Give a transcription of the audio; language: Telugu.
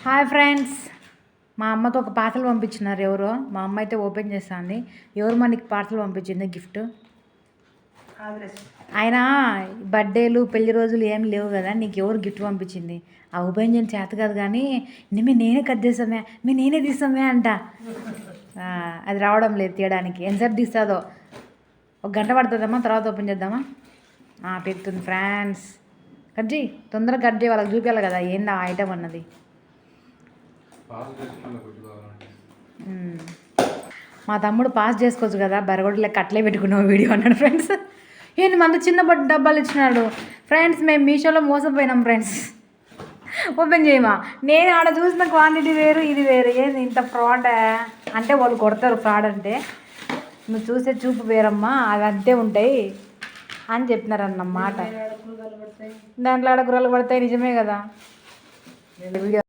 హాయ్ ఫ్రెండ్స్, మా అమ్మతో ఒక పార్సల్ పంపించినారు ఎవరో. మా అమ్మ అయితే ఓపెన్ చేస్తుంది. ఎవరు మనకి పార్సల్ పంపించింది గిఫ్ట్. ఆయన బర్త్డేలు పెళ్లి రోజులు ఏం లేవు కదా, నీకు ఎవరు గిఫ్ట్ పంపించింది? ఆ ఓపెన్ చేయని చేత కాదు కానీ నేనే కట్ చేస్తామే, నేనే తీస్తామే అంట. అది రావడం లేదు తీయడానికి. ఎంతసేపు తీస్తుందో, ఒక గంట పడుతుందమ్మా, తర్వాత ఓపెన్ చేద్దామా? పెడుతుంది ఫ్రెండ్స్. కట్ చేయి, తొందరగా కట్ చేయి, వాళ్ళకి చూపించాలి కదా ఏందా ఐటమ్ అన్నది. మా తమ్ముడు పాస్ చేసుకోవచ్చు కదా, బరగొడ్లే కట్లే పెట్టుకున్నావు వీడియో అన్నాడు ఫ్రెండ్స్. ఏంటి మన చిన్న డబ్బాలు ఇచ్చినాడు ఫ్రెండ్స్. మేము మీషోలో మోసపోయినాం ఫ్రెండ్స్. ఓపెన్ చేయమా? నేను ఆడ చూసిన క్వాంటిటీ వేరు, ఇది వేరు. ఏంది ఇంత ఫ్రాడ్ అంటే? వాళ్ళు కొడతారు ఫ్రాడ్ అంటే. నువ్వు చూసే చూపు వేరమ్మా, అవి అంతే ఉంటాయి అని చెప్పినారన్నమాట. దాంట్లో ఆడ కూరలు పడతాయి, నిజమే కదా. వీడియో